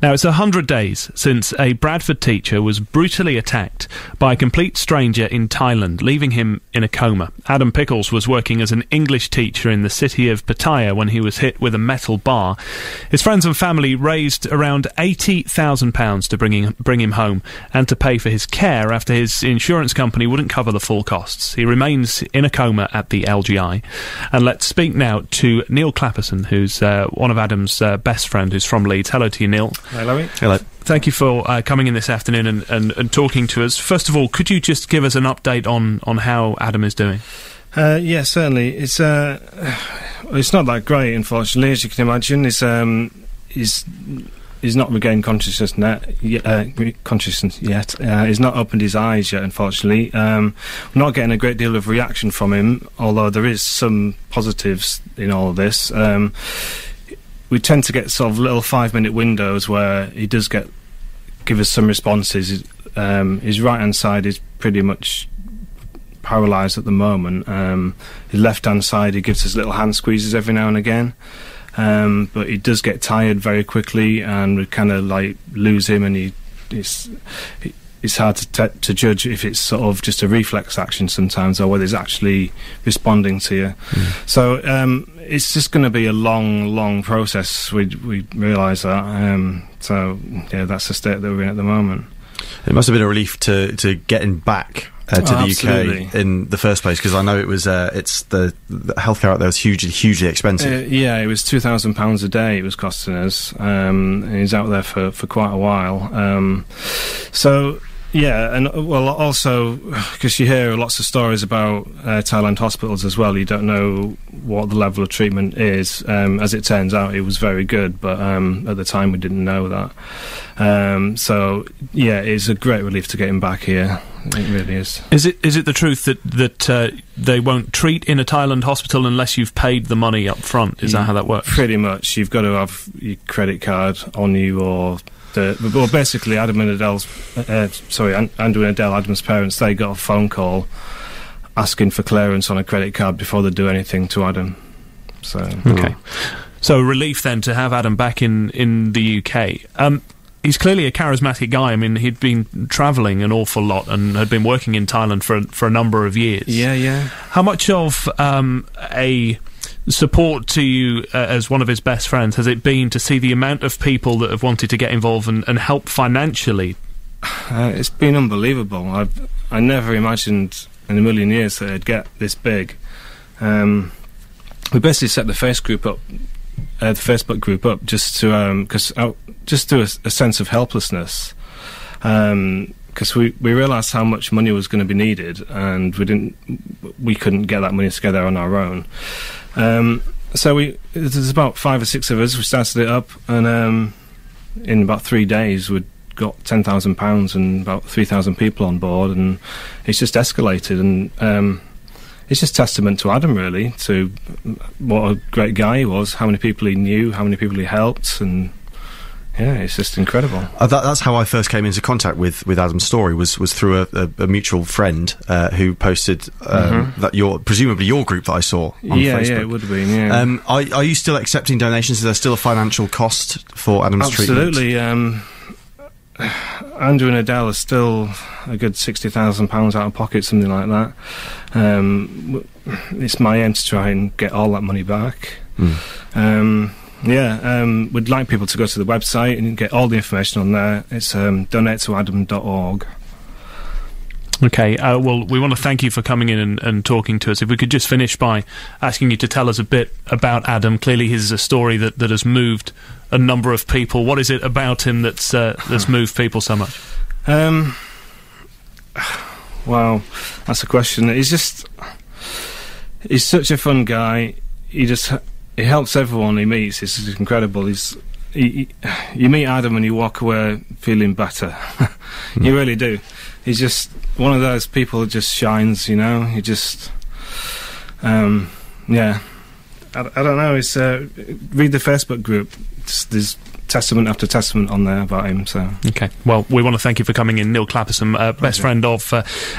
Now, it's 100 days since a Bradford teacher was brutally attacked by a complete stranger in Thailand, leaving him in a coma. Adam Pickles was working as an English teacher in the city of Pattaya when he was hit with a metal bar. His friends and family raised around £80,000 to bring him home and to pay for his care after his insurance company wouldn't cover the full costs. He remains in a coma at the LGI. And let's speak now to Neil Clappison, who's one of Adam's best friend, who's from Leeds. Hello to you, Neil. Hello. Hello. Thank you for coming in this afternoon and talking to us. First of all, could you just give us an update on how Adam is doing? Yeah, certainly. It's not that great, unfortunately, as you can imagine. He's not regained consciousness yet. He's not opened his eyes yet, unfortunately. We're not getting a great deal of reaction from him, although there is some positives in all of this. We tend to get sort of little 5-minute windows where he does give us some responses. His right-hand side is pretty much paralysed at the moment. His left-hand side, he gives us little hand squeezes every now and again. But he does get tired very quickly, and we kind of like lose him, and it's hard to judge if it's sort of just a reflex action sometimes, or whether he's actually responding to you. So it's just going to be a long process. We realise that. So yeah, that's the state that we're in at the moment. It must have been a relief to get him back to the absolutely. UK in the first place, because I know it was it's the healthcare out there was hugely expensive. Yeah, it was £2,000 a day it was costing us. He's out there for quite a while. So yeah, and well, also because you hear lots of stories about Thailand hospitals as well. You don't know what the level of treatment is. As it turns out, it was very good, but at the time we didn't know that. So yeah, it's a great relief to get him back here. It really is. Is it the truth that they won't treat in a Thailand hospital unless you've paid the money up front? Is that how that works? Pretty much. You've got to have your credit card on you, or well, basically, Andrew and Adele, Adam's parents, they got a phone call asking for clearance on a credit card before they do anything to Adam. So okay, so relief then to have Adam back in the UK. He's clearly a charismatic guy. I mean, he'd been travelling an awful lot and had been working in Thailand for a number of years. Yeah. How much of a support to you as one of his best friends has it been to see the amount of people that have wanted to get involved and help financially? It's been unbelievable. I never imagined in a million years that it'd get this big. We basically set the Facebook group up just to just to a sense of helplessness, because we realised how much money was going to be needed, and we couldn't get that money together on our own. So there's about 5 or 6 of us. We started it up, and in about 3 days we'd got £10,000 and about 3,000 people on board, and it's just escalated. And it's just testament to Adam, really, to what a great guy he was, how many people he knew, how many people he helped, and yeah, it's just incredible. That's how I first came into contact with Adam's story, was through a mutual friend who posted that presumably your group that I saw on Facebook. Yeah, it would have been, yeah. Are you still accepting donations? Is there still a financial cost for Adam's treatment? Absolutely. Andrew and Adele are still a good £60,000 out of pocket, something like that. It's my aim to try and get all that money back. We'd like people to go to the website and get all the information on there. It's donatetoadam.org. Okay, well, we want to thank you for coming in and talking to us. If we could just finish by asking you to tell us a bit about Adam. Clearly his is a story that has moved a number of people. What is it about him that's moved people so much? Wow, that's a question. He's such a fun guy. He helps everyone he meets. It's just incredible. You meet Adam and you walk away feeling better. You really do. He's just one of those people that just shines, you know. He just, I don't know. It's read the Facebook group. There's testament after testament on there about him. So okay. Well, we want to thank you for coming in, Neil Clappison, best friend of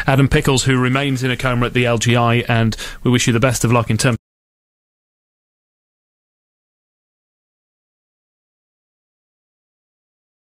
Adam Pickles, who remains in a coma at the LGI, and we wish you the best of luck in terms